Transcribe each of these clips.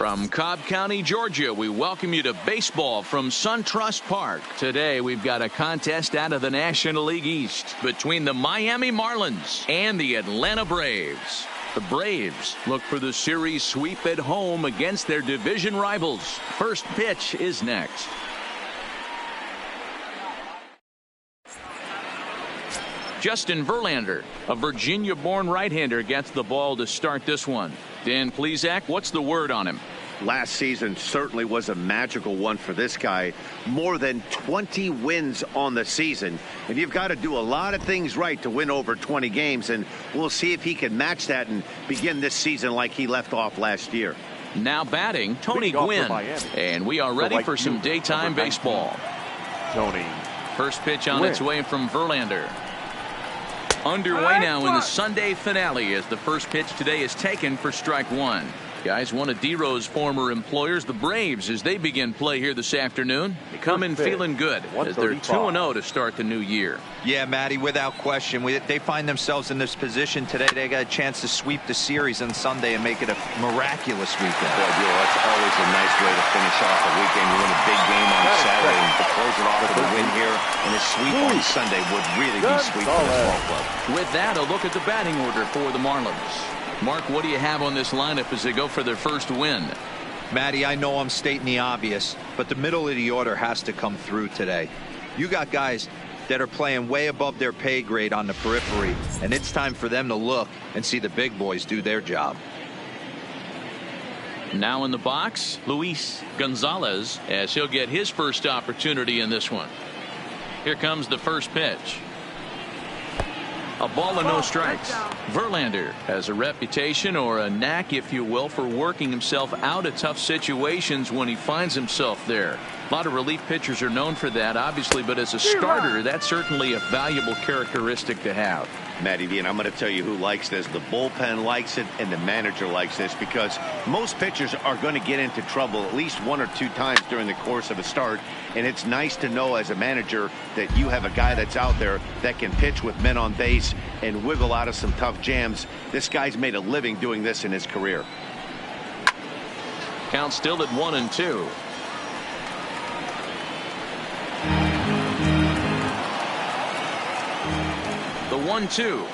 From Cobb County, Georgia, we welcome you to baseball from SunTrust Park. Today, we've got a contest out of the National League East between the Miami Marlins and the Atlanta Braves. The Braves look for the series sweep at home against their division rivals. First pitch is next. Justin Verlander, a Virginia-born right-hander, gets the ball to start this one. Dan Plesac, what's the word on him? Last season certainly was a magical one for this guy. More than 20 wins on the season. And you've got to do a lot of things right to win over 20 games. And we'll see if he can match that and begin this season like he left off last year. Now batting, Tony Gwynn. And we are ready for some daytime baseball. Tony. First pitch on its way from Verlander. Underway now in the Sunday finale as the first pitch today is taken for strike one. Guys, one of D-Row's former employers, the Braves, as they begin play here this afternoon, come in feeling good as they're 2-0 to start the new year. Yeah, Matty, without question. They find themselves in this position today. They got a chance to sweep the series on Sunday and make it a miraculous weekend. That's always a nice way to finish off a weekend. You win a big game on Saturday and to close it off with a win here, and a sweep on Sunday would really be sweet for this ball club. With that, a look at the batting order for the Marlins. Mark, what do you have on this lineup as they go for their first win? Matty, I know I'm stating the obvious, but the middle of the order has to come through today. You got guys that are playing way above their pay grade on the periphery, and it's time for them to look and see the big boys do their job. Now in the box, Luis Gonzalez, as he'll get his first opportunity in this one. Here comes the first pitch. A ball and no strikes. Verlander has a reputation, or a knack if you will, for working himself out of tough situations when he finds himself there. A lot of relief pitchers are known for that, obviously, but as a starter, that's certainly a valuable characteristic to have. Matty V, and I'm going to tell you who likes this. The bullpen likes it, and the manager likes this, because most pitchers are going to get into trouble at least one or two times during the course of a start, and it's nice to know as a manager that you have a guy that's out there that can pitch with men on base and wiggle out of some tough jams. This guy's made a living doing this in his career. Count still at 1-2. The 1-2.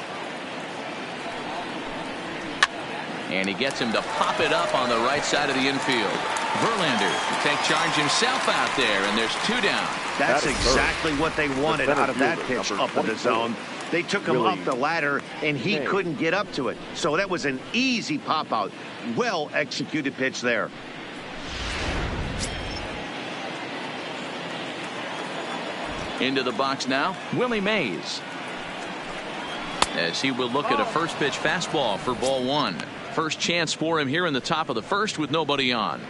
And he gets him to pop it up on the right side of the infield. Verlander to take charge himself out there, and there's two down. That's exactly what they wanted out of that pitch up in the zone. They took him up the ladder, and he couldn't get up to it. So that was an easy pop-out. Well-executed pitch there. Into the box now, Willie Mays, as he will look at a first pitch fastball for ball one. First chance for him here in the top of the first with nobody on.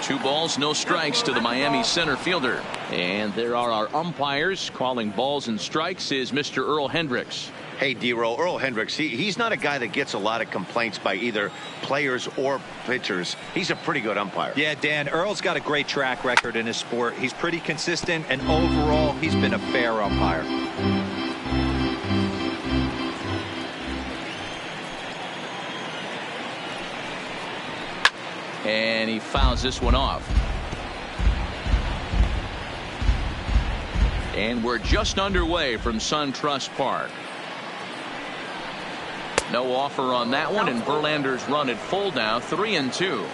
Two balls, no strikes to the Miami center fielder. And there are our umpires calling balls and strikes is Mr. Earl Hendricks. Hey, D-Row, Earl Hendricks, he's not a guy that gets a lot of complaints by either players or pitchers. He's a pretty good umpire. Yeah, Dan, Earl's got a great track record in his sport. He's pretty consistent, and overall, he's been a fair umpire. And he fouls this one off. And we're just underway from SunTrust Park. No offer on that one, and Verlander's run at full now, 3-2.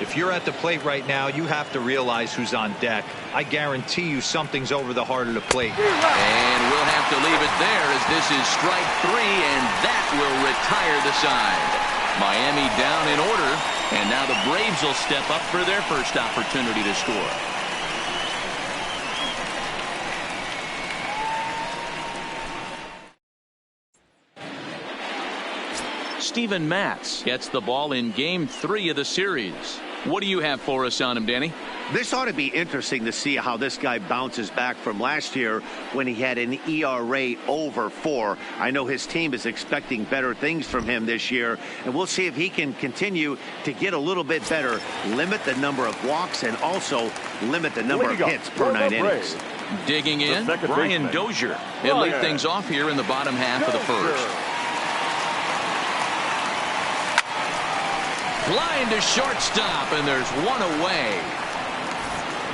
If you're at the plate right now, you have to realize who's on deck. I guarantee you something's over the heart of the plate. And we'll have to leave it there as this is strike three, and that will retire the side. Miami down in order, and now the Braves will step up for their first opportunity to score. Steven Matz gets the ball in game 3 of the series. What do you have for us on him, Danny? This ought to be interesting to see how this guy bounces back from last year when he had an ERA over 4. I know his team is expecting better things from him this year, and we'll see if he can continue to get a little bit better, limit the number of walks, and also limit the number of hits per 9 innings. Digging in, Brian Dozier. He'll lead things off here in the bottom half of the first. Flying to shortstop, and there's one away.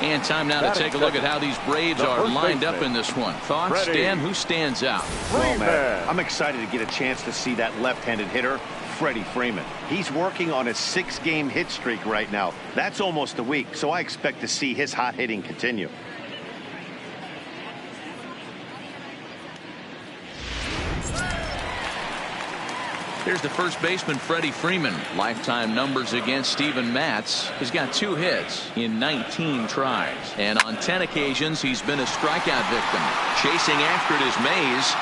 And time now to take a look at how these Braves are lined up in this one. Thoughts, Dan? Who stands out? Well, man, I'm excited to get a chance to see that left-handed hitter, Freddie Freeman. He's working on a 6-game hit streak right now. That's almost a week, so I expect to see his hot hitting continue. Here's the first baseman, Freddie Freeman. Lifetime numbers against Steven Matz. He's got 2 hits in 19 tries. And on 10 occasions, he's been a strikeout victim. Chasing after it is Mays.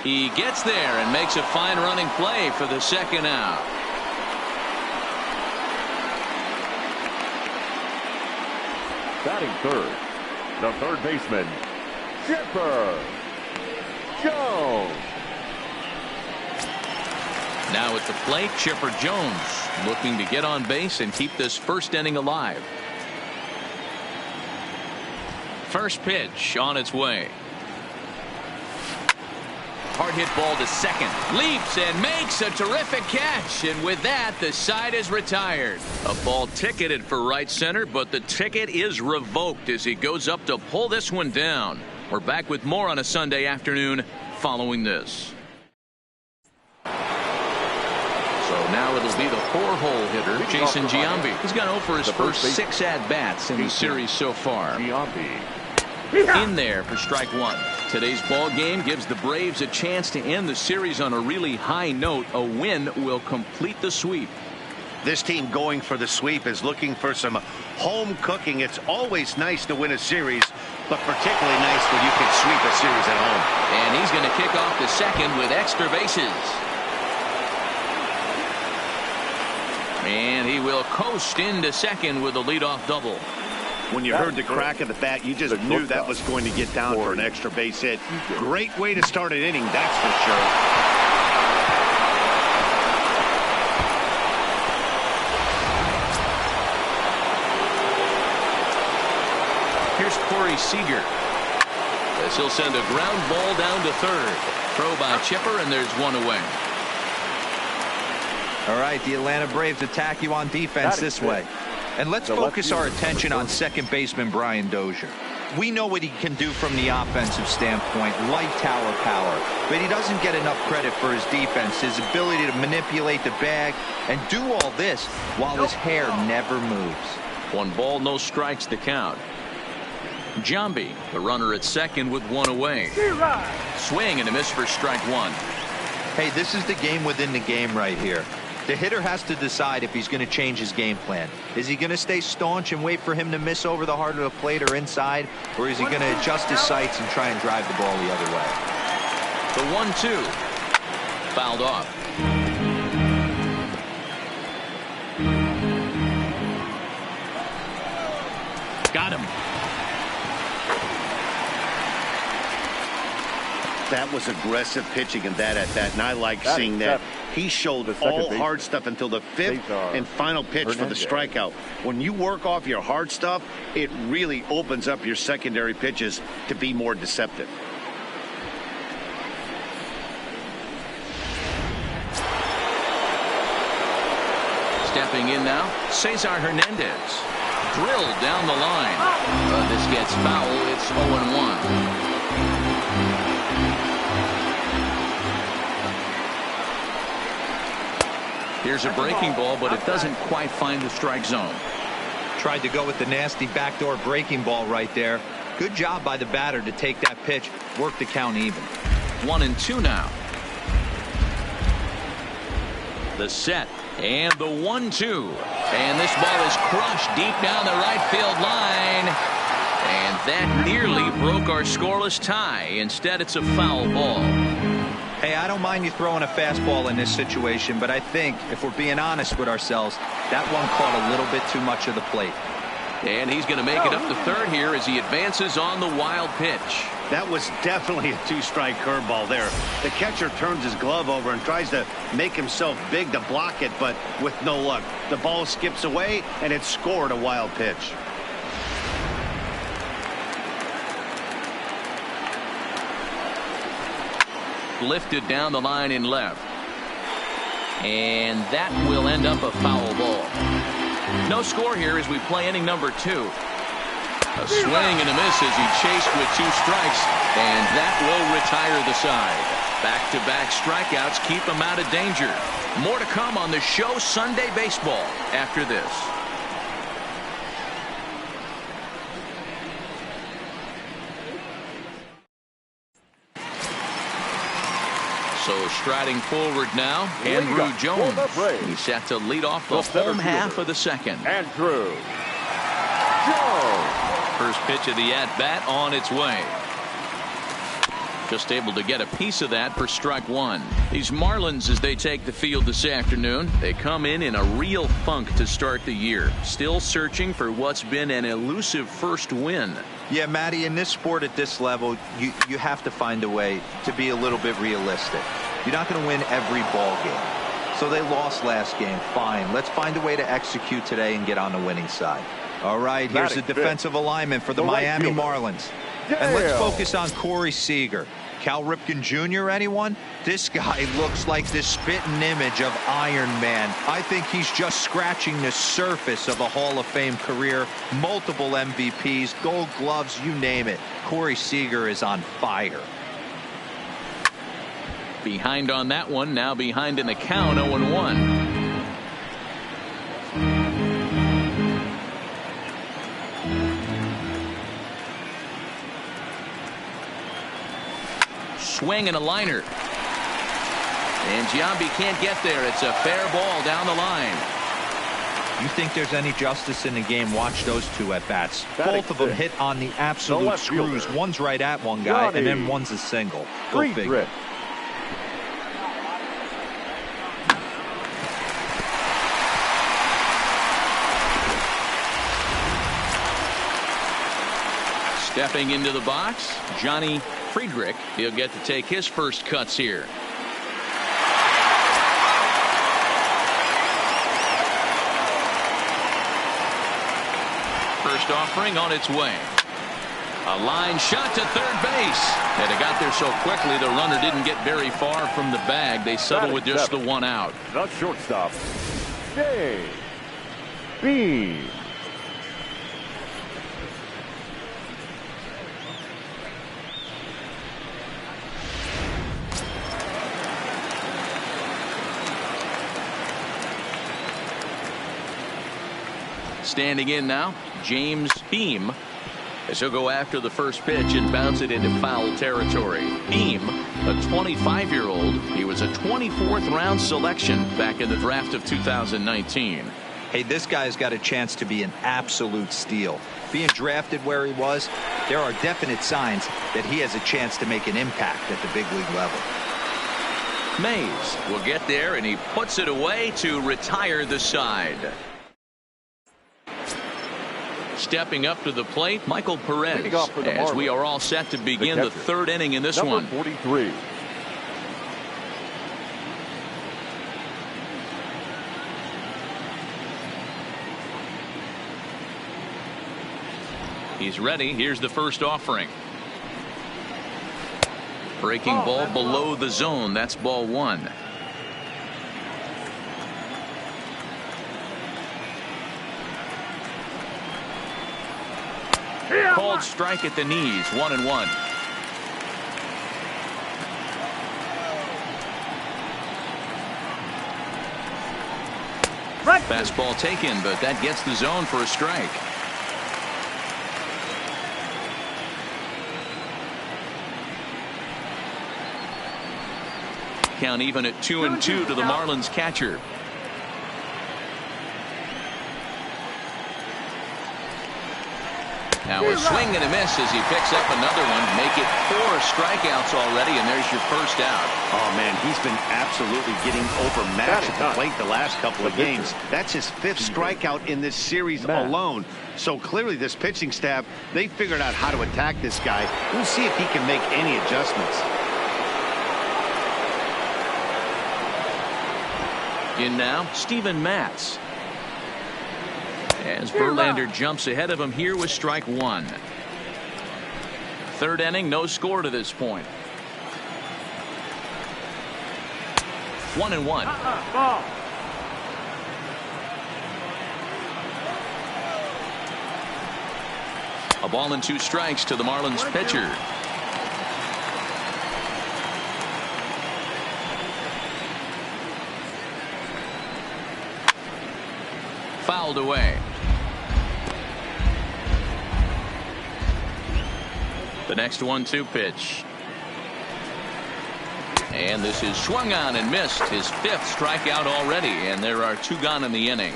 He gets there and makes a fine running play for the second out. Batting third, the third baseman, Chipper Jones. Now at the plate, Chipper Jones looking to get on base and keep this first inning alive. First pitch on its way. Hard hit ball to second. Leaps and makes a terrific catch. And with that, the side is retired. A ball ticketed for right center, but the ticket is revoked as he goes up to pull this one down. We're back with more on a Sunday afternoon following this. Now it'll be the 4-hole hitter, Jason Giambi. He's gone 0 for his first 6 at-bats in the series so far. In there for strike 1. Today's ball game gives the Braves a chance to end the series on a really high note. A win will complete the sweep. This team going for the sweep is looking for some home cooking. It's always nice to win a series, but particularly nice when you can sweep a series at home. And he's going to kick off the second with extra bases. And he will coast into second with a leadoff double. When you heard the crack of the bat, you just knew that was going to get down for an extra base hit. Great way to start an inning, that's for sure. Here's Corey Seager. As he'll send a ground ball down to third. Throw by Chipper, and there's one away. All right, the Atlanta Braves attack you on defense this way. And let's focus our attention on second baseman Brian Dozier. We know what he can do from the offensive standpoint, light tower power, but he doesn't get enough credit for his defense, his ability to manipulate the bag and do all this while his hair never moves. 1 ball, no strikes to count. Giambi, the runner at second with 1 away. Swing and a miss for strike 1. Hey, this is the game within the game right here. The hitter has to decide if he's going to change his game plan. Is he going to stay staunch and wait for him to miss over the heart of the plate or inside? Or is he going to adjust his sights and try and drive the ball the other way? The 1-2. Fouled off. Got him. That was aggressive pitching in that at-bat, and I like seeing that. He showed all hard stuff until the 5th and final pitch for the strikeout. When you work off your hard stuff, it really opens up your secondary pitches to be more deceptive. Stepping in now, Cesar Hernandez. Drilled down the line. This gets foul. It's 0-1. Here's a breaking ball, but it doesn't quite find the strike zone. Tried to go with the nasty backdoor breaking ball right there. Good job by the batter to take that pitch, work the count even. 1-2 now. The set and the 1-2. And this ball is crushed deep down the right field line. And that nearly broke our scoreless tie. Instead, it's a foul ball. Hey, I don't mind you throwing a fastball in this situation, but I think, if we're being honest with ourselves, that one caught a little bit too much of the plate. And he's going to make it up to third here as he advances on the wild pitch. That was definitely a 2-strike curveball there. The catcher turns his glove over and tries to make himself big to block it, but with no luck. The ball skips away, and it scored a wild pitch. lifted down the line in left. And that will end up a foul ball. No score here as we play inning number 2. A swing and a miss as he chased with 2 strikes, and that will retire the side. Back-to-back strikeouts keep him out of danger. More to come on the show Sunday Baseball after this. So striding forward now, ANDRUW Jones. He's set to lead off the home half of the second. ANDRUW Jones. First pitch of the at-bat on its way. Just able to get a piece of that for strike 1. These Marlins, as they take the field this afternoon, they come in a real funk to start the year. Still searching for what's been an elusive first win. Yeah, Matty, in this sport at this level, you have to find a way to be a little bit realistic. You're not going to win every ball game. So they lost last game. Fine. Let's find a way to execute today and get on the winning side. All right, here's the defensive alignment for the Miami Marlins. And let's focus on Corey Seager. Cal Ripken Jr., anyone? This guy looks like the spitting image of Iron Man. I think he's just scratching the surface of a Hall of Fame career. Multiple MVPs, Gold Gloves, you name it. Corey Seager is on fire. Behind on that one, now behind in the count, 0-1. Swing and a liner. And Giambi can't get there. It's a fair ball down the line. You think there's any justice in the game? Watch those 2 at bats. Both of them hit on the absolute screws. One's right at one guy, and then one's a single. Go figure. Stepping into the box, Johnny FRIEDRICH. He'll get to take his first cuts here. First offering on its way. A line shot to third base. And it got there so quickly the runner didn't get very far from the bag. They settle with just the 1 out. The shortstop, Beam. Standing in now, James Beam, as he'll go after the first pitch and bounce it into foul territory. Beam, a 25-year-old. He was a 24th round selection back in the draft of 2019. Hey, this guy's got a chance to be an absolute steal. Being drafted where he was, there are definite signs that he has a chance to make an impact at the big league level. Mays will get there, and he puts it away to retire the side. Stepping up to the plate, Michael Perez, as we are all set to begin the 3rd inning in this one. 43. He's ready. Here's the first offering. Breaking ball below the zone. That's ball 1. Called strike at the knees. 1-1. Fastball taken, but that gets the zone for a strike. Count even at 2-2 to the Marlins catcher. Now a swing and a miss as he picks up another one. Make it 4 strikeouts already, and there's your first out. Oh, man, he's been absolutely getting overmatched at the plate the last couple of games. That's his 5th strikeout in this series alone. So clearly this pitching staff, they figured out how to attack this guy. We'll see if he can make any adjustments. In now, Steven Matz. As Verlander jumps ahead of him here with strike 1. 3rd inning, no score to this point. 1-1. Ball. A ball and 2 strikes to the Marlins pitcher. Fouled away. The next 1-2 pitch. And this is swung on and missed. His 5th strikeout already, and there are 2 gone in the inning.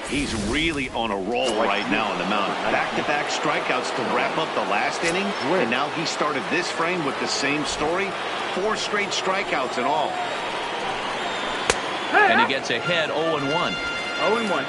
He's really on a roll right now on the mound. Back-to-back strikeouts to wrap up the last inning, and now he started this frame with the same story. 4 straight strikeouts in all. And he gets ahead 0-1. 0-1.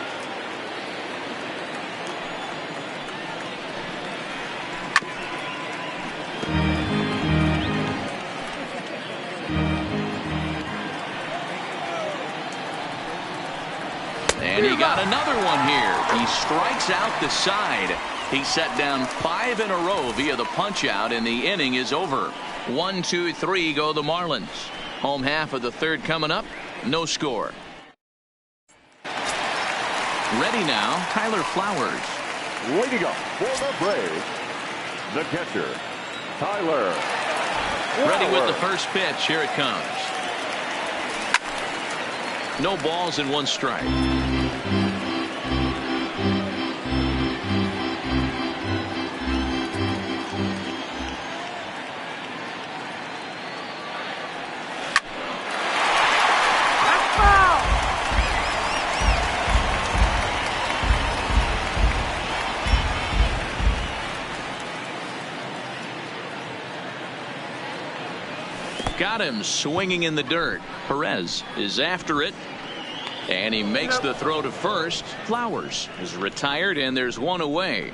And he got another one here. He strikes out the side. He set down 5 in a row via the punch out, and the inning is over. 1, 2, 3 go the Marlins. Home half of the 3rd coming up. No score. Ready now, Tyler Flowers. Waiting up for the Braves, the catcher, Tyler Ready with the Flowers. first pitch. Here it comes. No balls and 1 strike. Got him swinging in the dirt. Perez is after it, and he makes the throw to first. Flowers is retired, and there's 1 away.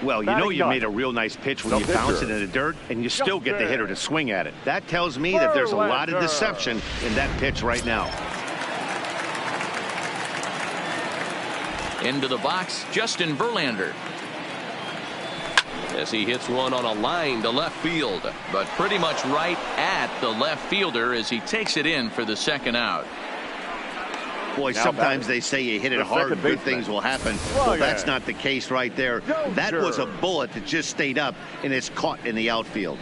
Well, you know you made a real nice pitch when you bounce it in the dirt, and you still get the hitter to swing at it. That tells me that there's a lot of deception in that pitch right now. Into the box, Justin Verlander. As he hits one on a line to left field, but pretty much right at the left fielder as he takes it in for the 2nd out. Boy, sometimes they say you hit it hard, good things will happen. Well, that's not the case right there. That was a bullet that just stayed up, and it's caught in the outfield.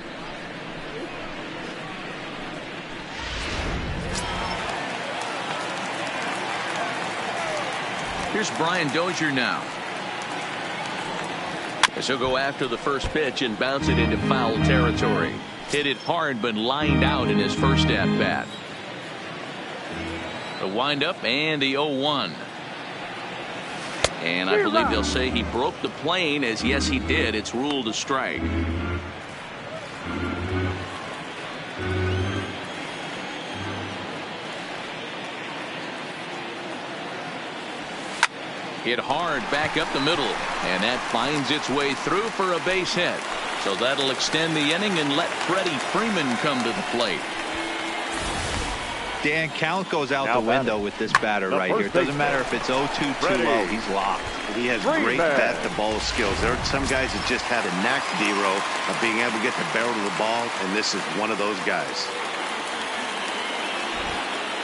Here's Brian Dozier now. As he'll go after the first pitch and bounce it into foul territory. Hit it hard, but lined out in his first at-bat. The windup and the 0-1. And I believe they'll say he broke the plane, as yes he did. It's ruled a strike. Hit hard back up the middle, and that finds its way through for a base hit. So that'll extend the inning and let Freddie Freeman come to the plate. Dan, count goes out the window with this batter right here. It doesn't matter if it's 0-2, 2-0. He's locked. He has great bat-to-ball skills. There are some guys that just have a knack, D-Row, of being able to get the barrel of the ball, and this is one of those guys.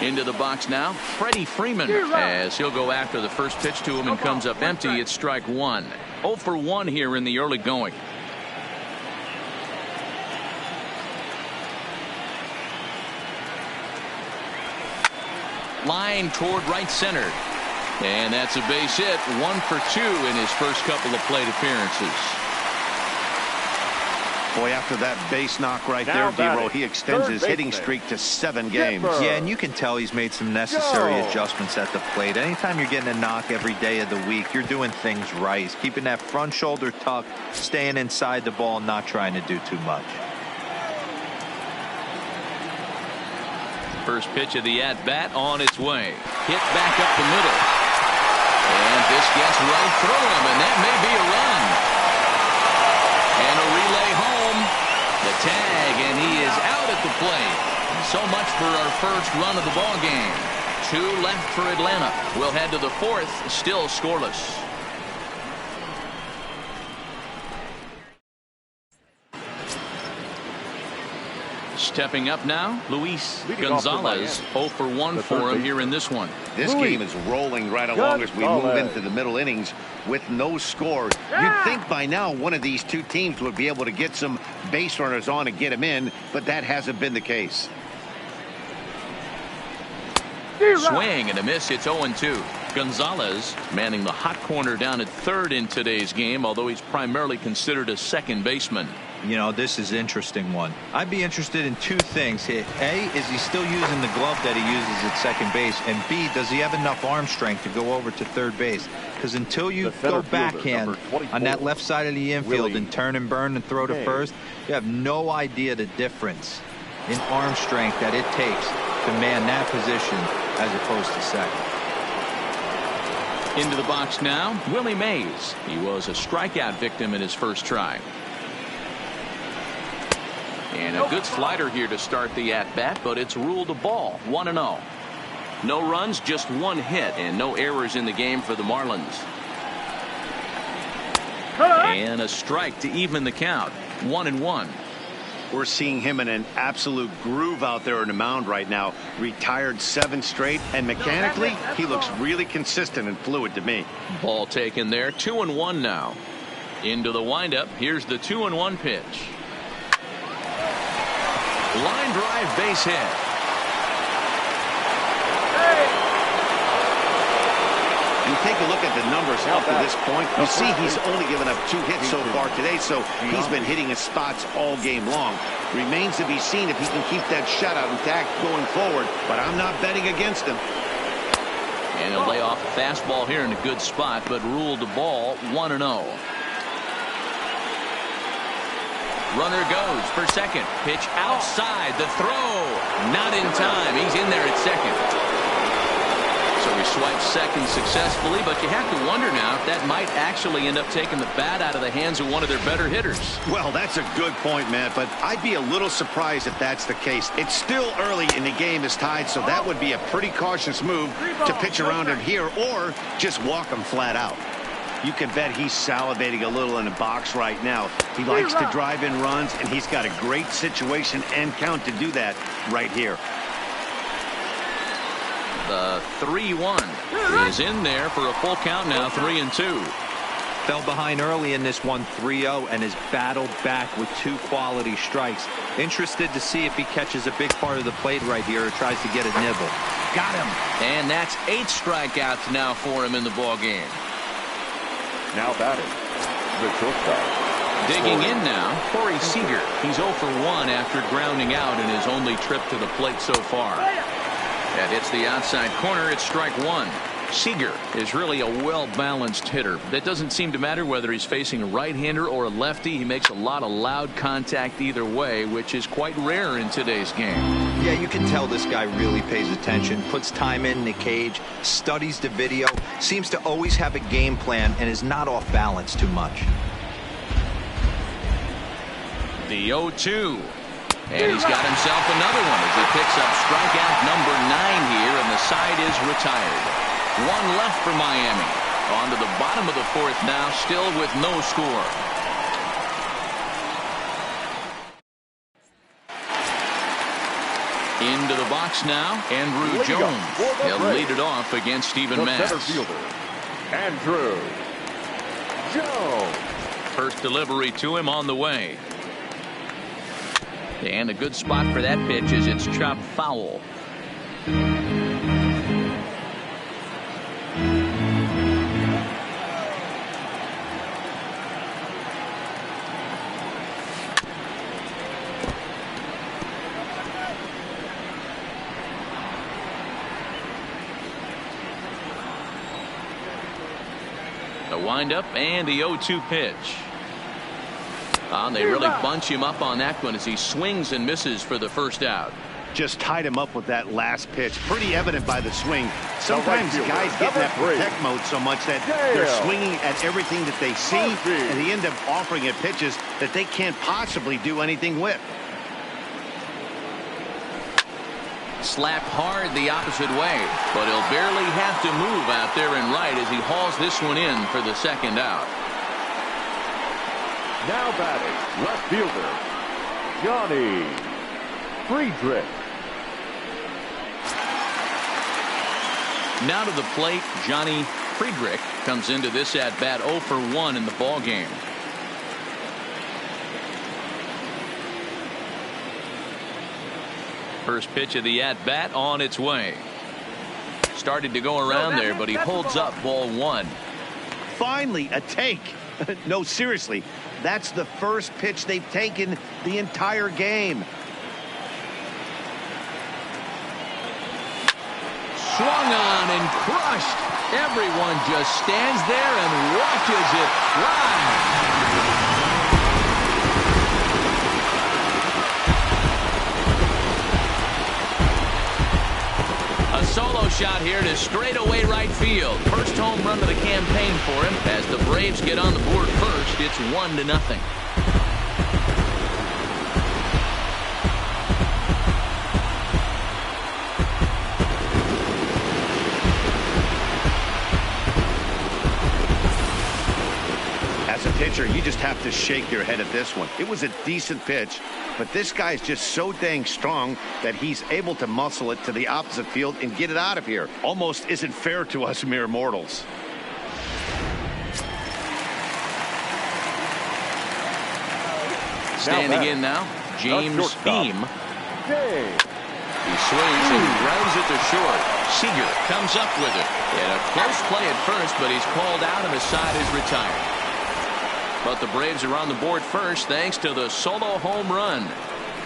Into the box now, Freddie Freeman, as he'll go after the first pitch to him and comes up empty. It's strike 1. 0 for 1 here in the early going. Line toward right center. And that's a base hit. 1 for 2 in his first couple of plate appearances. Boy, after that base knock right there, D-Row, he extends his hitting streak to 7 games. Yeah, and you can tell he's made some necessary adjustments at the plate. Anytime you're getting a knock every day of the week, you're doing things right. He's keeping that front shoulder tucked, staying inside the ball, not trying to do too much. First pitch of the at-bat on its way. Hit back up the middle. And this gets right through him, and that may be a run. And a relay home. The tag, and he is out at the plate. So much for our first run of the ball game. 2 left for Atlanta. We'll head to the 4th, still scoreless. Stepping up now, Luis Gonzalez. 0 for 1 for him here in this one. This game is rolling right along as we move into the middle innings with no score. You'd think by now one of these two teams would be able to get some base runners on and get them in, but that hasn't been the case. Swing and a miss. It's 0-2. Gonzalez manning the hot corner down at third in today's game, although he's primarily considered a second baseman. You know, this is an interesting one. I'd be interested in two things here. A, is he still using the glove that he uses at second base? And B, does he have enough arm strength to go over to third base? Because until you go backhand on that left side of the infield and turn and burn and throw to first, you have no idea the difference in arm strength that it takes to man that position as opposed to second. Into the box now, Willie Mays. He was a strikeout victim in his first try. And a good slider here to start the at-bat, but it's ruled a ball. 1-0. No runs, just one hit, and no errors in the game for the Marlins. And a strike to even the count. 1-1. We're seeing him in an absolute groove out there on the mound right now. Retired 7 straight, and mechanically, he looks really consistent and fluid to me. Ball taken there. 2-1 now. Into the windup. Here's the 2-1 pitch. Line drive, base hit. You take a look at the numbers up to this point. You see he's only given up 2 hits so far today, so he's been hitting his spots all game long. Remains to be seen if he can keep that shutout intact going forward, but I'm not betting against him. And he'll lay off a fastball here in a good spot, but ruled the ball. 1-0. Runner goes for second. Pitch outside. The throw. Not in time. He's in there at second. So he swipes second successfully, but you have to wonder now if that might actually end up taking the bat out of the hands of one of their better hitters. Well, that's a good point, Matt, but I'd be a little surprised if that's the case. It's still early and the game is tied, so that would be a pretty cautious move to pitch around him here or just walk him flat out. You can bet he's salivating a little in the box right now. He likes to drive in runs, and he's got a great situation and count to do that right here. The 3-1 is in there for a full count now. 3-2. Fell behind early in this one, 3-0, and has battled back with 2 quality strikes. Interested to see if he catches a big part of the plate right here or tries to get a nibble. Got him. And that's 8 strikeouts now for him in the ball game. Now batting, the shortstop. Digging in now, Corey Seager. He's 0 for 1 after grounding out in his only trip to the plate so far. That hits the outside corner. It's strike 1. Seager is really a well-balanced hitter. That doesn't seem to matter whether he's facing a right-hander or a lefty. He makes a lot of loud contact either way, which is quite rare in today's game. Yeah, you can tell this guy really pays attention, puts time in the cage, studies the video, seems to always have a game plan, and is not off balance too much. The 0-2. And he's got himself another one as he picks up strikeout number 9 here, and the side is retired. 1 left for Miami. On to the bottom of the 4th now, still with no score. Into the box now, ANDRUW Jones. He'll lead it off against Steven Matz. Center fielder, ANDRUW Jones. First delivery to him on the way. And a good spot for that pitch as it's chopped foul. The windup and the 0-2 pitch. They really bunch him up on that one as he swings and misses for the first out. Just tied him up with that last pitch. Pretty evident by the swing. Sometimes guys get in that protect mode so much that they're swinging at everything that they see, and they end up offering it pitches that they can't possibly do anything with. Slapped hard the opposite way, but he'll barely have to move out there and right as he hauls this one in for the second out. Now batting, left fielder, Johnny. Friedrich. Now to the plate, Johnny Friedrich comes into this at bat 0 for 1 in the ball game. First pitch of the at bat on its way. Started to go around there, but he holds up ball 1. Finally a take. No, seriously, that's the first pitch they've taken the entire game. Swung on and crushed. Everyone just stands there and watches it fly. A solo shot here to straightaway right field. First home run of the campaign for him. As the Braves get on the board first, it's 1-0. As a pitcher, you just have to shake your head at this one. It was a decent pitch, but this guy's just so dang strong that he's able to muscle it to the opposite field and get it out of here. Almost isn't fair to us mere mortals. Standing in now, James Beam. He swings and drives it to short. Seager comes up with it. And a close play at first, but he's called out and the side is retired. But the Braves are on the board first thanks to the solo home run.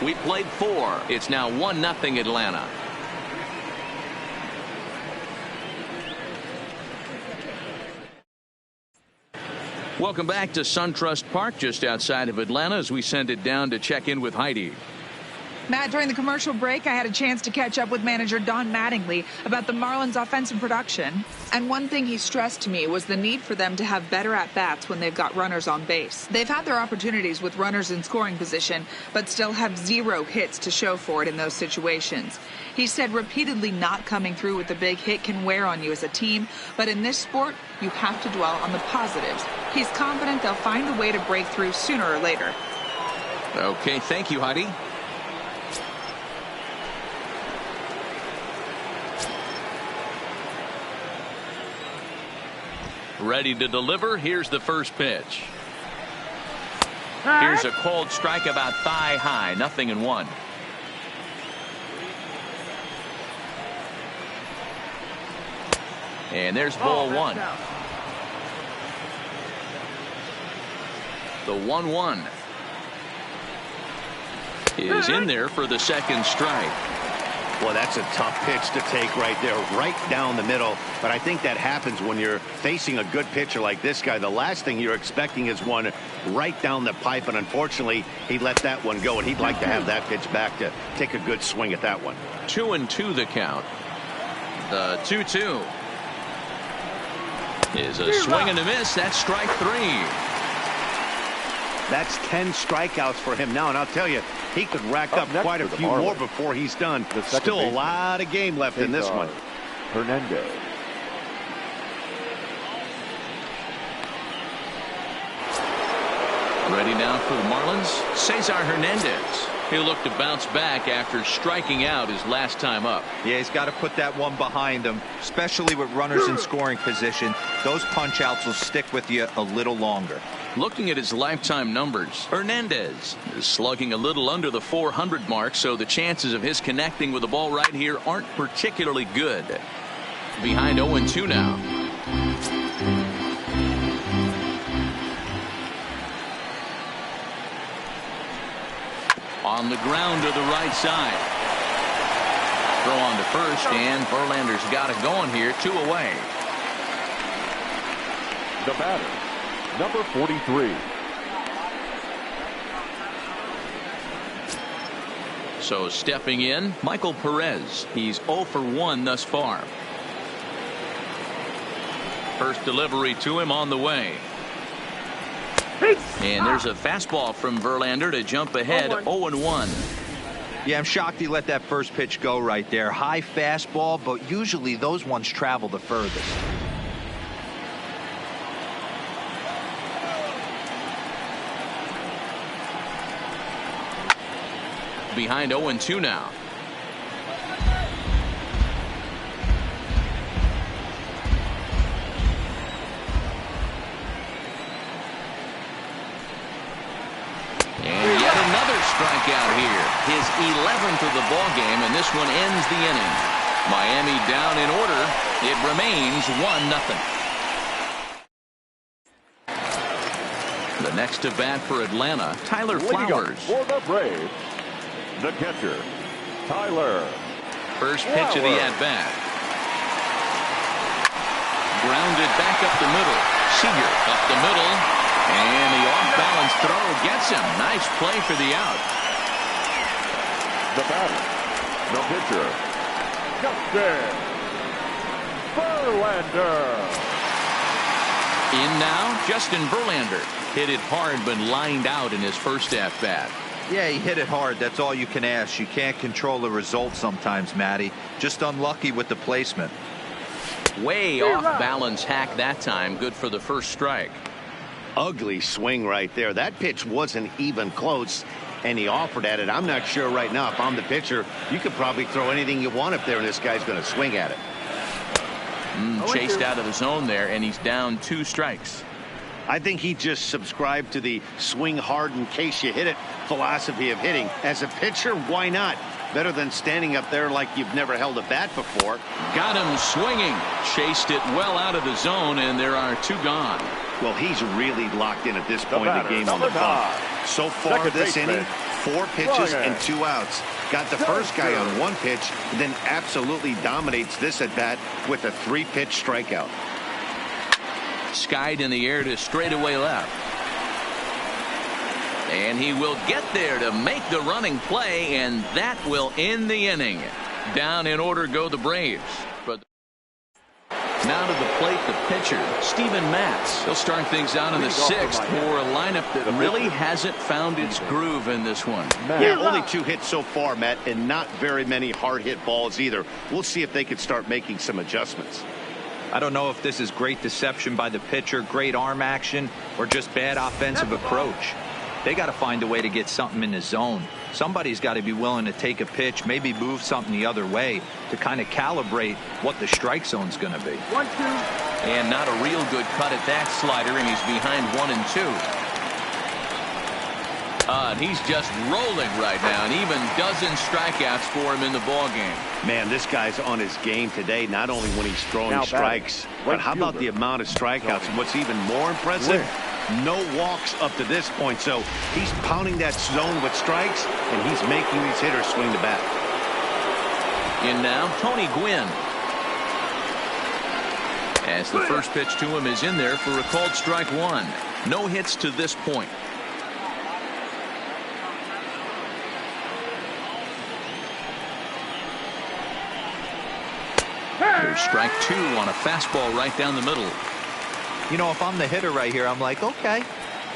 We played 4. It's now 1-0 Atlanta. Welcome back to SunTrust Park just outside of Atlanta as we send it down to check in with Heidi. Matt, during the commercial break, I had a chance to catch up with manager Don Mattingly about the Marlins' offensive production. And one thing he stressed to me was the need for them to have better at-bats when they've got runners on base. They've had their opportunities with runners in scoring position, but still have 0 hits to show for it in those situations. He said repeatedly not coming through with a big hit can wear on you as a team, but in this sport, you have to dwell on the positives. He's confident they'll find a way to break through sooner or later. Okay, thank you, Heidi. Ready to deliver. Here's the first pitch. Here's a called strike about thigh high. 0-1. And there's ball 1. The 1-1 is in there for the second strike. Well, that's a tough pitch to take right there, right down the middle. But I think that happens when you're facing a good pitcher like this guy. The last thing you're expecting is one right down the pipe, and unfortunately, he let that one go, and he'd like to have that pitch back to take a good swing at that one. 2-2 the count. The 2-2 is a swing and a miss. That's strike 3. That's 10 strikeouts for him now, and I'll tell you, he could rack up quite a few more before he's done. Still a lot of game left in this one. Hernandez. Ready now for the Marlins, Cesar Hernandez. He'll look to bounce back after striking out his last time up. Yeah, he's got to put that one behind him, especially with runners in scoring position. Those punch outs will stick with you a little longer. Looking at his lifetime numbers, Hernandez is slugging a little under the 400 mark, so the chances of his connecting with the ball right here aren't particularly good. Behind 0-2 now. On the ground to the right side. Throw on to first, and Verlander's got it going here. 2 away. The batter, number 43. So stepping in, Michael Perez. He's 0 for 1 thus far. First delivery to him on the way. And there's a fastball from Verlander to jump ahead. 0-1. Yeah, I'm shocked he let that first pitch go right there. High fastball, but usually those ones travel the furthest. behind 0-2 now. And yet another strikeout here. His 11th of the ball game, and this one ends the inning. Miami down in order. It remains 1-0. The next to bat for Atlanta, Tyler Flowers. For the Braves, the catcher, Tyler. First pitch of the at-bat. Grounded back up the middle. Seager up the middle. And the off-balance throw gets him. Nice play for the out. The batter, the pitcher, Justin Verlander. In now, Justin Verlander. Hit it hard but lined out in his first at-bat. Yeah, he hit it hard. That's all you can ask. You can't control the result sometimes, Matty. Just unlucky with the placement. Way off balance hack that time. Good for the first strike. Ugly swing right there. That pitch wasn't even close, and he offered at it. I'm not sure right now if I'm the pitcher. You could probably throw anything you want up there, and this guy's going to swing at it. Chased out of the zone there, and he's down 2 strikes. I think he just subscribed to the swing hard in case you hit it philosophy of hitting. As a pitcher, why not? Better than standing up there like you've never held a bat before. Got him swinging. Chased it well out of the zone, and there are 2 gone. Well, he's really locked in at this point in the game on the bump. So far this inning, 4 pitches and 2 outs. Got the first guy on 1 pitch, and then absolutely dominates this at bat with a 3-pitch strikeout. Skied in the air to straightaway left. And he will get there to make the running play, and that will end the inning. Down in order go the Braves. But now to the plate, the pitcher, Steven Matz. He'll start things out in the 6th for a lineup that really hasn't found its groove in this one. Yeah, only 2 hits so far, Matt, and not very many hard-hit balls either. We'll see if they can start making some adjustments. I don't know if this is great deception by the pitcher, great arm action, or just bad offensive approach. They got to find a way to get something in the zone. Somebody's got to be willing to take a pitch, maybe move something the other way to kind of calibrate what the strike zone's going to be. 1-2. And not a real good cut at that slider, and he's behind 1-2. And he's just rolling right now, and even dozen strikeouts for him in the ball game. Man, this guy's on his game today, not only when he's throwing strikes, but how about the amount of strikeouts? And what's even more impressive, no walks up to this point. So he's pounding that zone with strikes, and he's making these hitters swing the bat. In now, Tony Gwynn. As the first pitch to him is in there for a called strike 1. No hits to this point. There's strike 2 on a fastball right down the middle. You know, if I'm the hitter right here, I'm like, okay,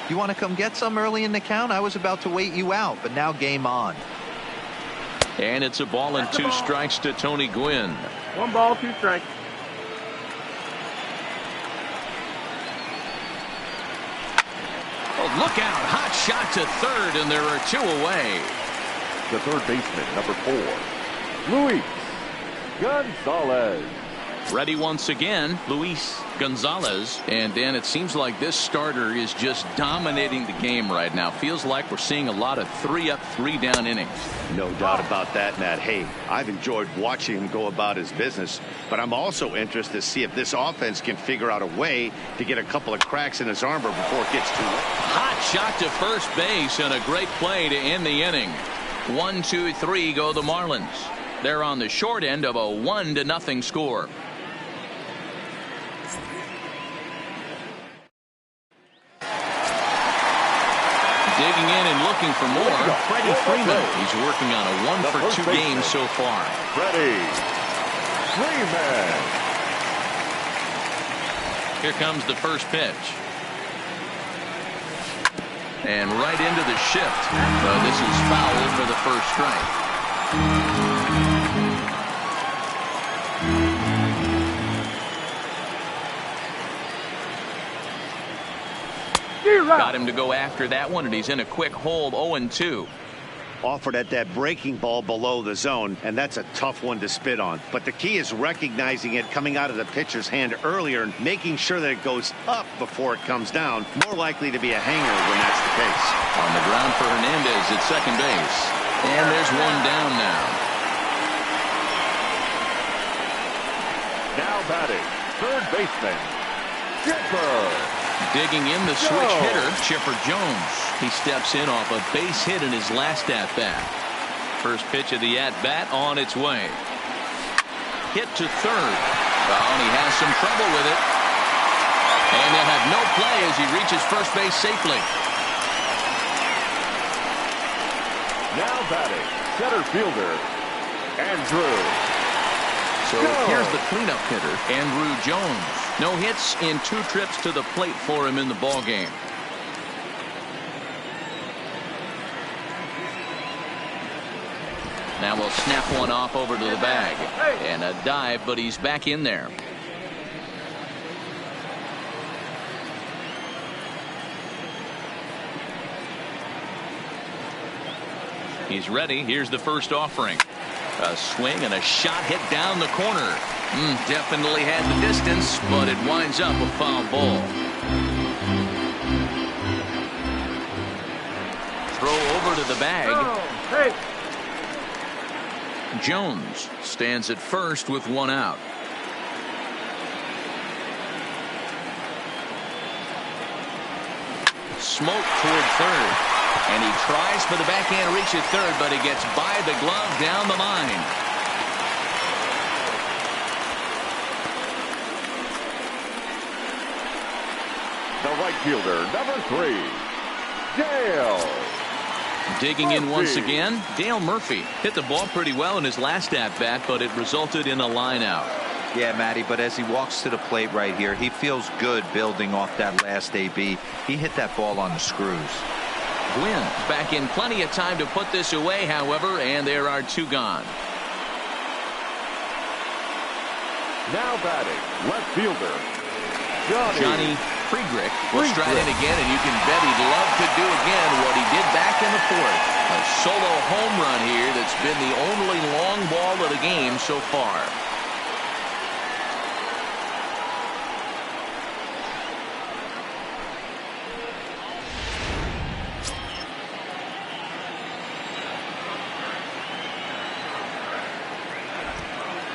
you want to come get some early in the count? I was about to wait you out, but now game on. And it's a ball and 2 strikes to Tony Gwynn. 1 ball, 2 strikes. Oh, look out. Hot shot to third, and there are 2 away. The third baseman, number 4, Luis Gonzalez. Ready once again, Luis Gonzalez. And Dan, it seems like this starter is just dominating the game right now. Feels like we're seeing a lot of 3-up, 3-down innings. No doubt about that, Matt. Hey, I've enjoyed watching him go about his business, but I'm also interested to see if this offense can figure out a way to get a couple of cracks in his armor before it gets too late. Hot shot to first base, and a great play to end the inning. 1, 2, 3 go the Marlins. They're on the short end of a 1-0 score. Digging in and looking for more, Freddie Freeman. He's working on a 1-for-2 game so far. Freddie Freeman. Here comes the first pitch. And right into the shift. This is foul for the first strike. Got him to go after that one, and he's in a quick hold, 0-2. offered at that breaking ball below the zone, and that's a tough one to spit on. But the key is recognizing it coming out of the pitcher's hand earlier and making sure that it goes up before it comes down. More likely to be a hanger when that's the case. On the ground for Hernandez at second base. And there's one down now. Now batting, third baseman, Chipper. Digging in the switch hitter, Chipper Jones. He steps in off a base hit in his last at-bat. First pitch of the at-bat on its way. Hit to third. Well, and he has some trouble with it. And they'll have no play as he reaches first base safely. Now batting, center fielder, ANDRUW. So here's the cleanup hitter, ANDRUW Jones. No hits in 2 trips to the plate for him in the ballgame. Now we'll snap one off over to the bag. And a dive, but he's back in there. He's ready. Here's the first offering. A swing and a shot hit down the corner. Definitely had the distance, but it winds up a foul ball. Throw over to the bag. Jones stands at first with 1 out. Smoke toward third. And he tries for the backhand reach at third, but he gets by the glove down the line. The right fielder, number 3, Dale. Digging in once again, Dale Murphy hit the ball pretty well in his last at-bat, but it resulted in a line out. Yeah, Matty, but as he walks to the plate right here, he feels good building off that last AB. He hit that ball on the screws. Gwynn back in plenty of time to put this away, however, and there are 2 gone. Now batting, left fielder, Johnny Friedrich will stride in again, and you can bet he'd love to do again what he did back in the 4th. A solo home run here that's been the only long ball of the game so far.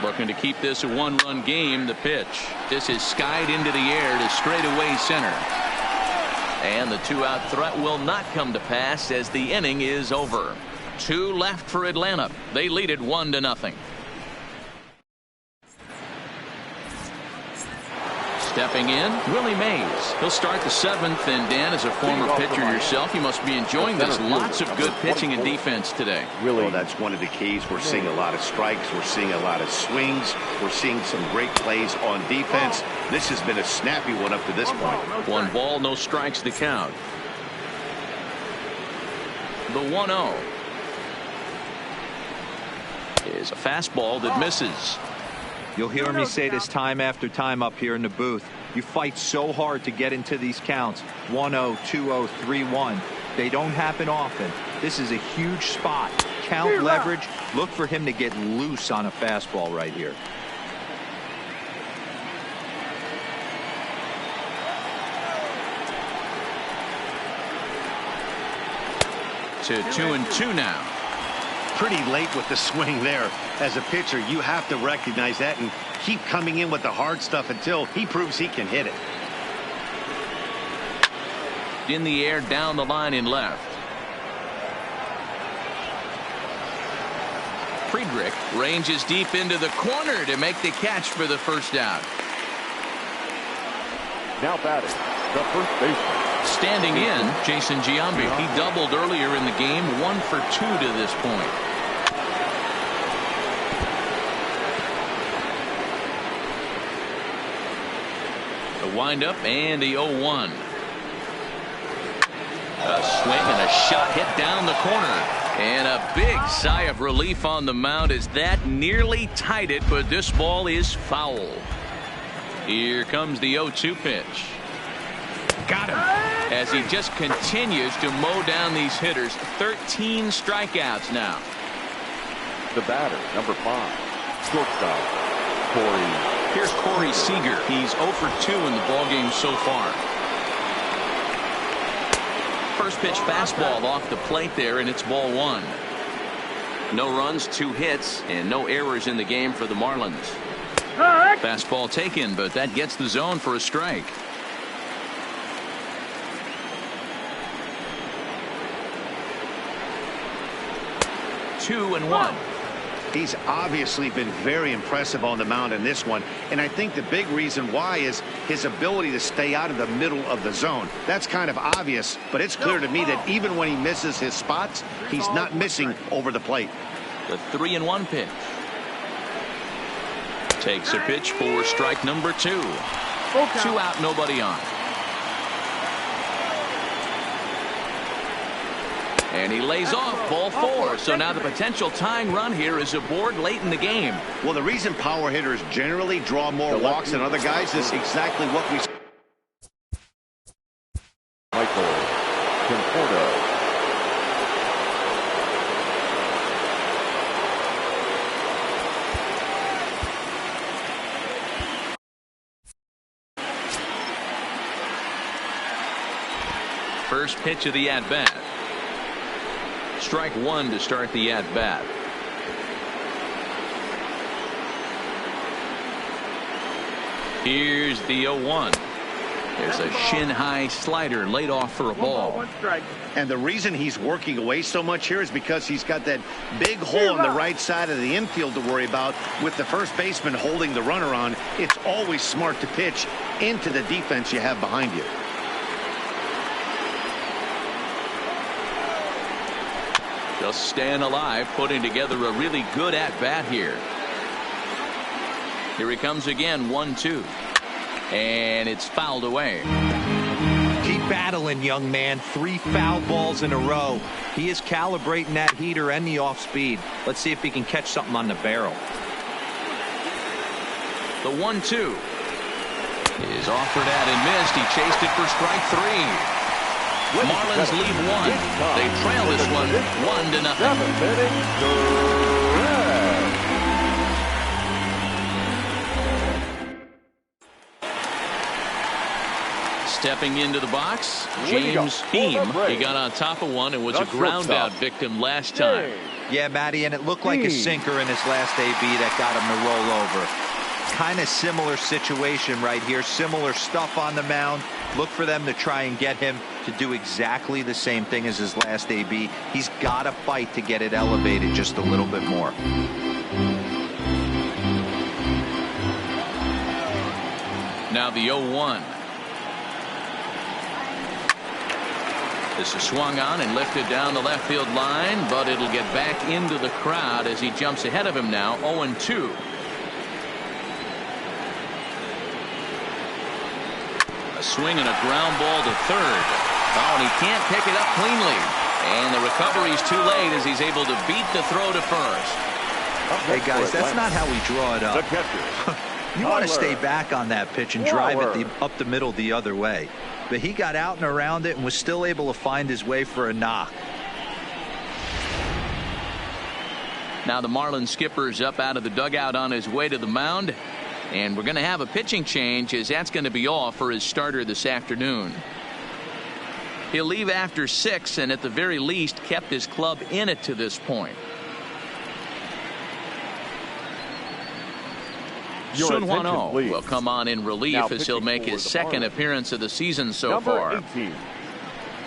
Looking to keep this a 1-run game. The pitch. This is skied into the air to straightaway center. And the 2-out threat will not come to pass as the inning is over. 2 left for Atlanta. They lead it 1-0. Stepping in, Willie Mays. He'll start the 7th, and Dan, as a former pitcher yourself, you must be enjoying this. Lots of good pitching and defense today. Well, that's one of the keys. We're seeing a lot of strikes. We're seeing a lot of swings. We're seeing some great plays on defense. This has been a snappy one up to this point. 1 ball, no strikes to count. The 1-0 is a fastball that misses. You'll hear me say this time after time up here in the booth. You fight so hard to get into these counts. 1-0, 2-0, 3-1. They don't happen often. This is a huge spot. Count leverage. Look for him to get loose on a fastball right here. To 2-2 now. Pretty late with the swing there. As a pitcher, you have to recognize that and keep coming in with the hard stuff until he proves he can hit it. In the air, down the line in left. Friedrich ranges deep into the corner to make the catch for the first out. Now batting, the first baseman. Standing in, Jason Giambi. He doubled earlier in the game, 1 for 2 to this point. The windup and the 0-1. A swing and a shot hit down the corner. And a big sigh of relief on the mound as that nearly tied it, but this ball is foul. Here comes the 0-2 pitch. Got him. As he just continues to mow down these hitters. 13 strikeouts now. The batter, number 5, shortstop, Corey. Here's Corey Seager. He's 0 for 2 in the ballgame so far. First pitch fastball off the plate there, and it's ball 1. No runs, 2 hits, and no errors in the game for the Marlins. Fastball taken, but that gets the zone for a strike. Two and one. He's obviously been very impressive on the mound in this one, and I think the big reason why is his ability to stay out of the middle of the zone. That's kind of obvious, but it's clear to me that even when he misses his spots, he's not missing over the plate. The 3-1 pitch. Takes a pitch for strike number 2. 2 out, nobody on. And he lays off, ball 4. So now the potential tying run here is aboard late in the game. Well, the reason power hitters generally draw more walks than other guys is exactly what we... Michael Conforto. First pitch of the at-bat. Strike 1 to start the at-bat. Here's the 0-1. There's a shin-high slider laid off for a ball. And the reason he's working away so much here is because he's got that big hole on the right side of the infield to worry about. With the first baseman holding the runner on, it's always smart to pitch into the defense you have behind you. Just staying alive, putting together a really good at-bat here. Here he comes again, 1-2. And it's fouled away. Keep battling, young man. 3 foul balls in a row. He is calibrating that heater and the off-speed. Let's see if he can catch something on the barrel. The 1-2 is offered at and missed. He chased it for strike 3. Marlins lead 1. They trail this one 1-0. Stepping into the box, James Beam. He got on top of one and was a ground out victim last time. Yeah, Matty, and it looked like a sinker in his last AB that got him to roll over. Kind of similar situation right here. Similar stuff on the mound. Look for them to try and get him to do exactly the same thing as his last AB. He's got to fight to get it elevated just a little bit more. Now the 0-1. This is swung on and lifted down the left field line, but it'll get back into the crowd as he jumps ahead of him now. 0-2. Swing and a ground ball to third. Oh, and he can't pick it up cleanly. And the recovery's too late as he's able to beat the throw to first. Hey, guys, that's not how we draw it up. You want to stay back on that pitch and drive it up the middle the other way. But he got out and around it and was still able to find his way for a knock. Now the Marlins skipper's up out of the dugout on his way to the mound. And we're going to have a pitching change as that's going to be off for his starter this afternoon. He'll leave after 6 and at the very least kept his club in it to this point. Sun Hwan-Oh will come on in relief as he'll make his second appearance of the season so far. 18,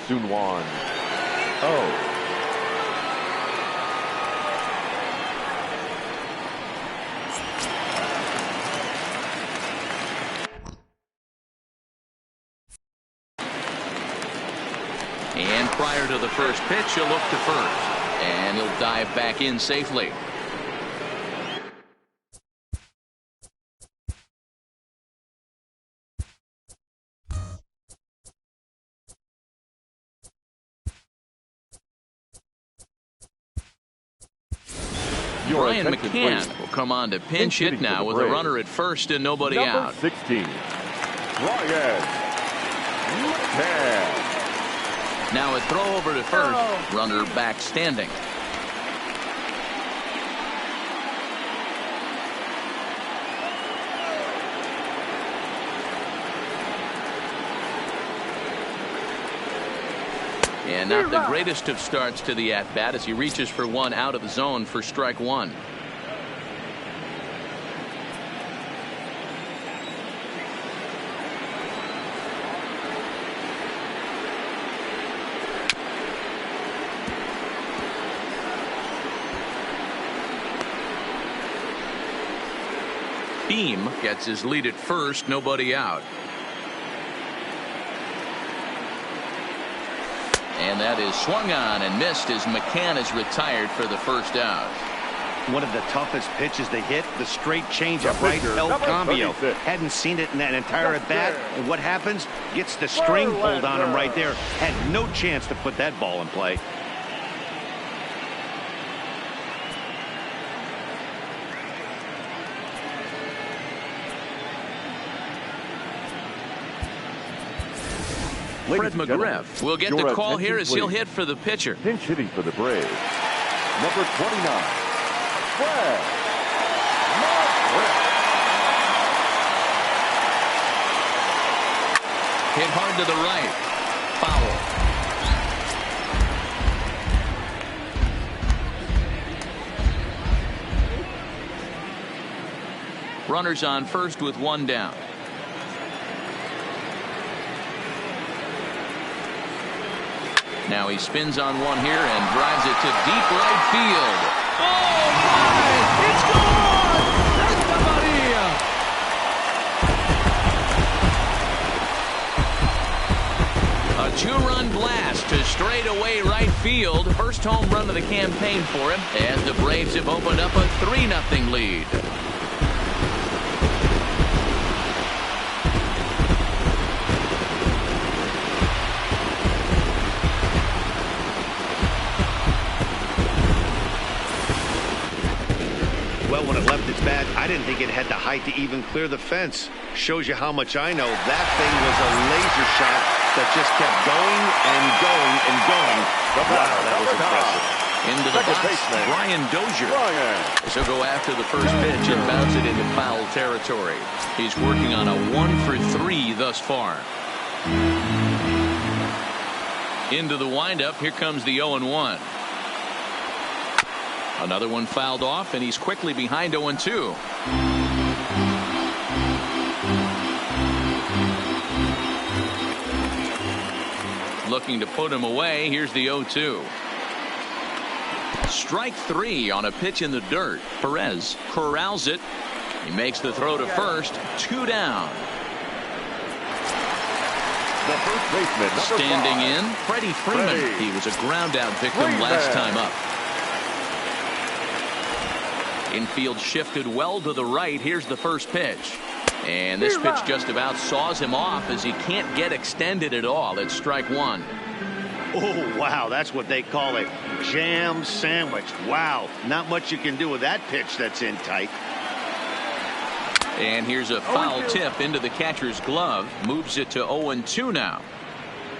Sun Hwan-Oh. And prior to the first pitch, he'll look to first. And he'll dive back in safely. Brian McCann will come on to pinch hit now with a runner at first and nobody out. 16, Brian McCann. Now a throw over to first. Runner back standing. And not the greatest of starts to the at-bat as he reaches for one out of the zone for strike one. Beam gets his lead at first, nobody out. And that is swung on and missed as McCann is retired for the first out. One of the toughest pitches they hit, the straight changeup, right? El Cambio. Hadn't seen it in that entire at bat. And what happens? Gets the string pulled on him right there. Had no chance to put that ball in play. Fred McGriff will get the call here as he'll hit for the pitcher. Pinch hitting for the Braves, number 29, Fred McGriff. Hit hard to the right. Foul. Runners on first with one down. Now he spins on one here and drives it to deep right field. Oh my! It's gone! Santa Maria! A two-run blast to straightaway right field. First home run of the campaign for him as the Braves have opened up a 3-0 lead. When it left its bat, I didn't think it had the height to even clear the fence. Shows you how much I know. That thing was a laser shot that just kept going and going and going. Wow, that was impressive. Into the box, Brian Dozier. So go after the first pitch and bounce it into foul territory. He's working on a 1-for-3 thus far. Into the windup, here comes the 0-1. Another one fouled off, and he's quickly behind 0-2. Looking to put him away. Here's the 0-2. Strike three on a pitch in the dirt. Perez corrals it. He makes the throw to first. 2 down. The first baseman, standing in, Freddie Freeman. He was a ground out victim last time up. Infield shifted well to the right. Here's the first pitch. And this pitch just about saws him off as he can't get extended at all. It's strike one. Oh, wow. That's what they call a jam sandwich. Wow. Not much you can do with that pitch that's in tight. And here's a foul tip into the catcher's glove. Moves it to 0-2 now.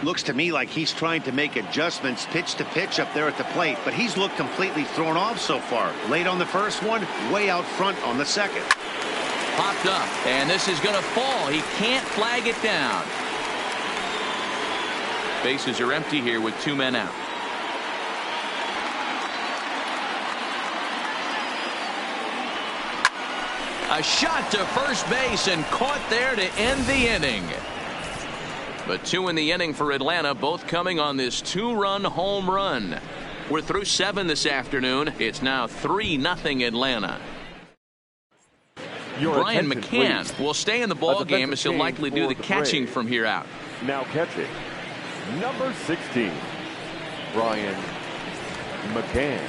Looks to me like he's trying to make adjustments pitch to pitch up there at the plate, but he's looked completely thrown off so far. Late on the first one, way out front on the second. Popped up, and this is going to fall. He can't flag it down. Bases are empty here with 2 men out. A shot to first base and caught there to end the inning. But 2 in the inning for Atlanta, both coming on this 2-run home run. We're through 7 this afternoon. It's now 3-0 Atlanta. Brian McCann will stay in the ball game as he'll likely do the catching from here out. Now catching, number 16, Brian McCann.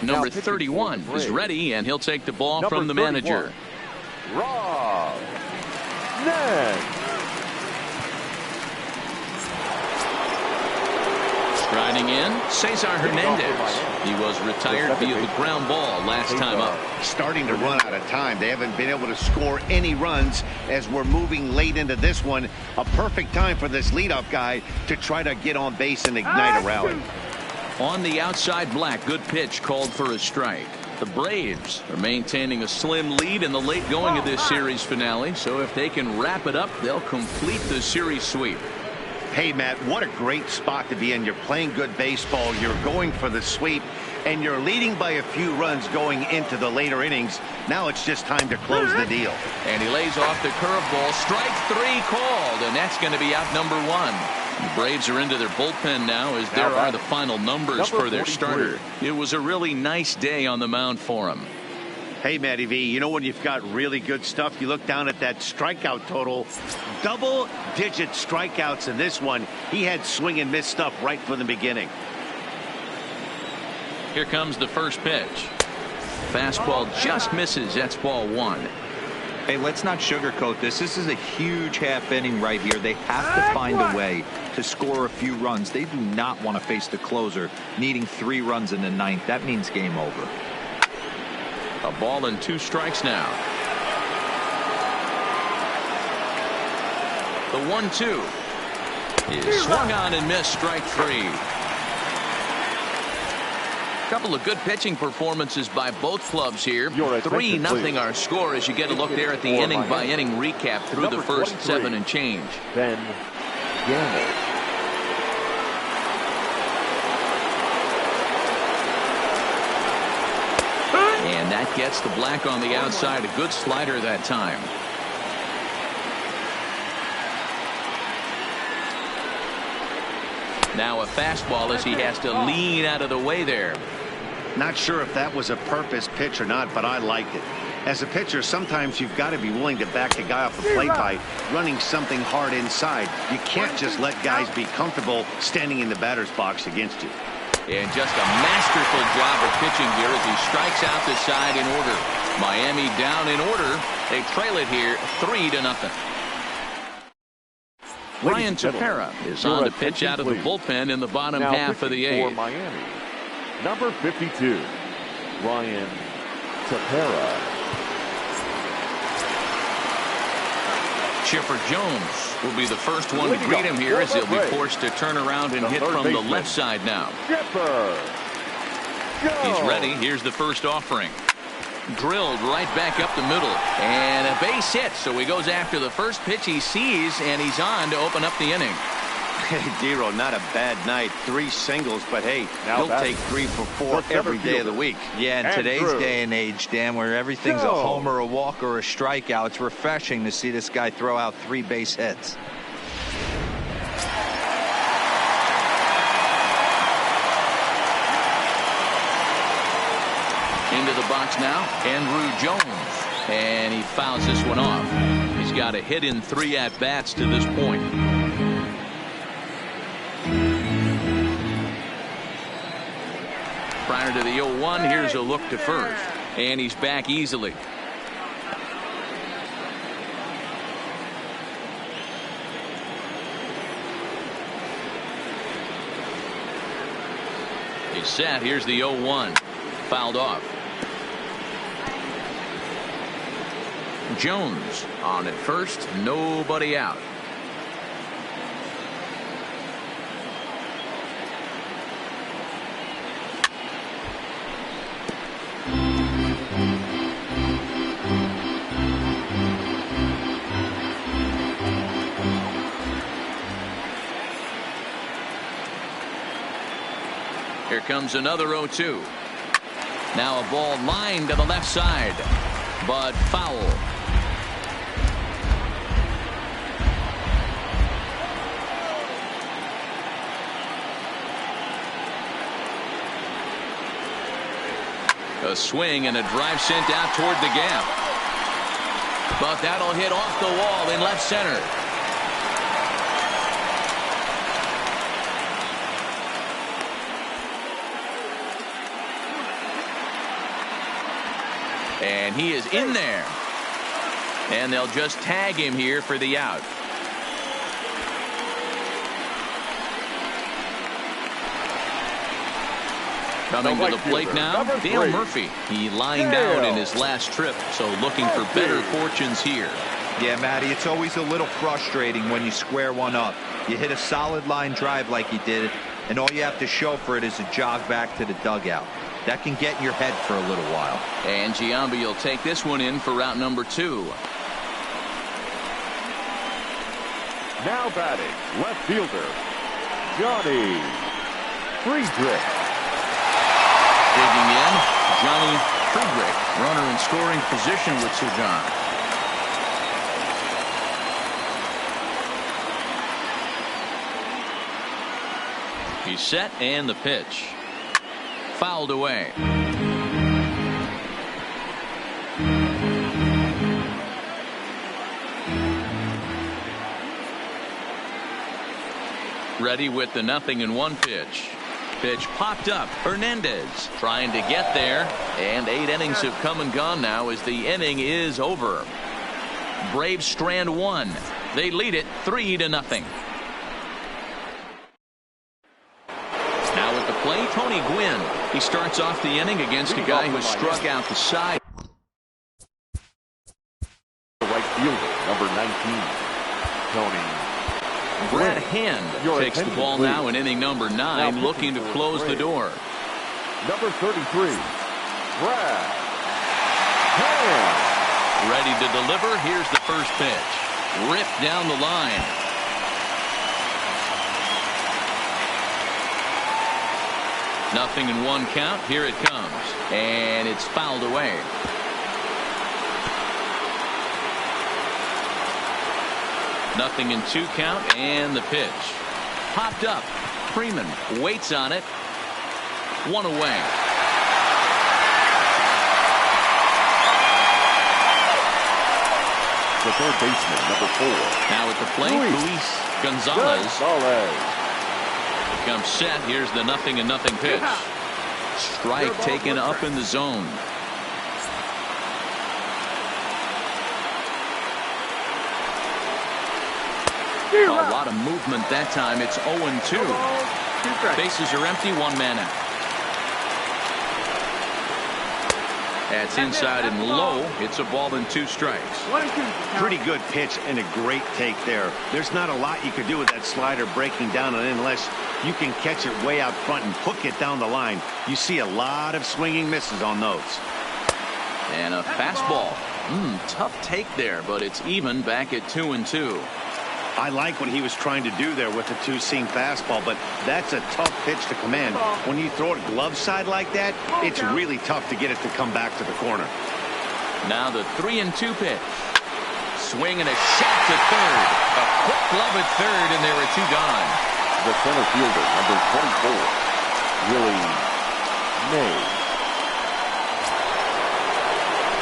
Number 31 is ready, and he'll take the ball from the manager. Rob Ned. Riding in, Cesar Hernandez. He was retired via the ground ball last time up. Starting to run out of time. They haven't been able to score any runs as we're moving late into this one. A perfect time for this leadoff guy to try to get on base and ignite a rally. On the outside, Black. Good pitch called for a strike. The Braves are maintaining a slim lead in the late going of this series finale. So if they can wrap it up, they'll complete the series sweep. Hey, Matt, what a great spot to be in. You're playing good baseball. You're going for the sweep, and you're leading by a few runs going into the later innings. Now it's just time to close the deal. And he lays off the curveball. Strike 3 called, and that's going to be out number 1. The Braves are into their bullpen now as there are the final numbers for their starter. It was a really nice day on the mound for him. Hey, Matty V, you know when you've got really good stuff, you look down at that strikeout total. Double-digit strikeouts in this one. He had swing and miss stuff right from the beginning. Here comes the first pitch. Fastball just misses. That's ball 1. Hey, let's not sugarcoat this. This is a huge half inning right here. They have to find a way to score a few runs. They do not want to face the closer needing 3 runs in the 9th. That means game over. A ball and 2 strikes now. The 1-2 is swung on and missed. Strike 3. Couple of good pitching performances by both clubs here. 3-0 our score as you get a look there at the inning by inning recap through the first 7 and change. Ben Gamble. And that gets the Black on the outside. A good slider that time. Now a fastball as he has to lean out of the way there. Not sure if that was a purpose pitch or not, but I liked it. As a pitcher, sometimes you've got to be willing to back the guy off the plate by running something hard inside. You can't just let guys be comfortable standing in the batter's box against you. And just a masterful job of pitching here as he strikes out the side in order. Miami down in order. They trail it here 3-0. Ryan Tepera is on to pitch out of the bullpen in the bottom half of the 8th. Miami, number 52, Ryan Tepera. Chipper Jones will be the first one to greet him here as he'll be forced to turn around and hit from the left side now. He's ready. Here's the first offering. Drilled right back up the middle. And a base hit. So he goes after the first pitch he sees, and he's on to open up the inning. Hey, Dero, not a bad night. 3 singles, but hey, he'll take 3 for 4 every day of the week. Yeah, in today's day and age, Dan, where everything's a homer, a walk, or a strikeout, it's refreshing to see this guy throw out 3 base hits. Into the box now, ANDRUW Jones. And he fouls this one off. He's got a hit in 3 at-bats to this point. Prior to the 0-1, here's a look to first. And he's back easily. He's set. Here's the 0-1. Fouled off. Jones on at first. Nobody out. Here comes another 0-2. Now a ball lined to the left side, but foul. A swing and a drive sent out toward the gap. But that'll hit off the wall in left center. And he is in there. And they'll just tag him here for the out. Coming to the plate now, Dale Murphy. He lined out in his last trip, so looking for better fortunes here. Yeah, Matty, it's always a little frustrating when you square one up. You hit a solid line drive like he did, and all you have to show for it is a jog back to the dugout. That can get in your head for a little while. And Giambi will take this one in for route number 2. Now batting, left fielder, Johnny Friedrich. Digging in, Johnny Friedrich, runner in scoring position with Sir John. He's set, and the pitch. Fouled away. Ready with the 0-1 pitch. Pitch popped up. Hernandez trying to get there, and 8 innings have come and gone now as the inning is over. Braves strand 1. They lead it 3-0. Now at the plate, Tony Gwynn. He starts off the inning against a guy who struck out the side. Right fielder, number 19, Tony. Brad Hand takes the ball now in inning number 9, looking to close the door. Number 33, Brad Hand. Ready to deliver. Here's the first pitch. Ripped down the line. Nothing in 1 count. Here it comes. And it's fouled away. Nothing in 2 count, and the pitch. Popped up. Freeman waits on it. 1 away. The third baseman, number 4. Now at the plate, Luis Gonzalez. Comes set. Here's the 0-0 pitch. Strike taken up in the zone. A lot of movement that time. It's 0-2. Bases are empty. 1 man out. That's inside and low. It's a ball and 2 strikes. Pretty good pitch and a great take there. There's not a lot you could do with that slider breaking down on it unless you can catch it way out front and hook it down the line. You see a lot of swinging misses on those. And a fastball. Tough take there, but it's even back at 2-2. I like what he was trying to do there with the 2-seam fastball, but that's a tough pitch to command. When you throw it glove side like that, it's really tough to get it to come back to the corner. Now the 3-2 pitch. Swing and a shot to third. A quick glove at third, and there are 2 gone. The center fielder, number 24, Willie May.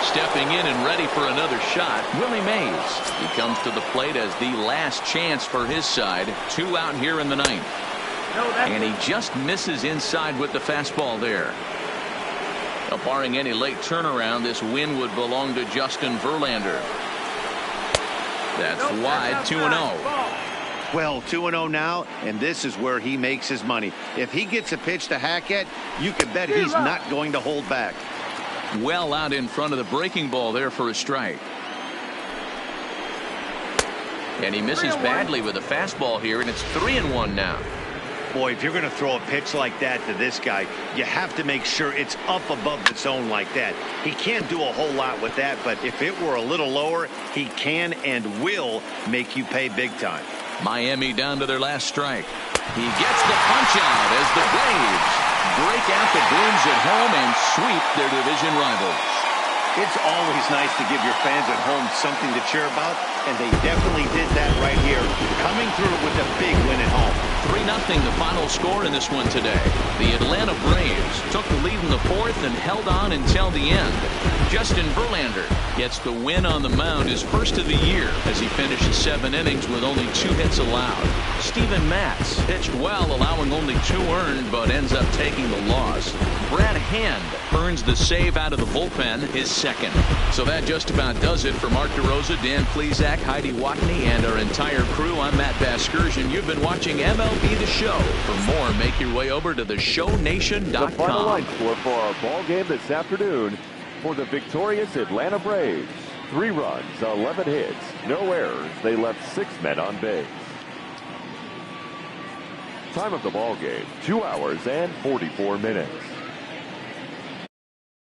Stepping in and ready for another shot, Willie Mays. He comes to the plate as the last chance for his side. 2 out here in the 9th. And he just misses inside with the fastball there. Now, barring any late turnaround, this win would belong to Justin Verlander. That's wide. 2-0. Well, 2-0 now, and this is where he makes his money. If he gets a pitch to hack at, you can bet he's not going to hold back. Well out in front of the breaking ball there for a strike. And he misses badly with a fastball here, and it's 3-1 now. Boy, if you're going to throw a pitch like that to this guy, you have to make sure it's up above the zone like that. He can't do a whole lot with that, but if it were a little lower, he can and will make you pay big time. Miami down to their last strike. He gets the punch out as the Braves break out the brooms at home and sweep their division rivals. It's always nice to give your fans at home something to cheer about, and they definitely did that right here, coming through with a big win at home. 3-0 the final score in this one today. The Atlanta Braves took the lead in the 4th and held on until the end. Justin Verlander gets the win on the mound, his first of the year, as he finishes 7 innings with only 2 hits allowed. Steven Matz pitched well, allowing only 2 earned, but ends up taking the loss. Brad Hand earns the save out of the bullpen, his second. So that just about does it for Mark DeRosa, Dan Plesac, Heidi Watney, and our entire crew. I'm Matt Vasgersian. You've been watching MLB MLB The Show. For more, make your way over to theshownation.com. The final line score for our ball game this afternoon for the victorious Atlanta Braves. 3 runs, 11 hits, no errors. They left 6 men on base. Time of the ball game, 2 hours and 44 minutes.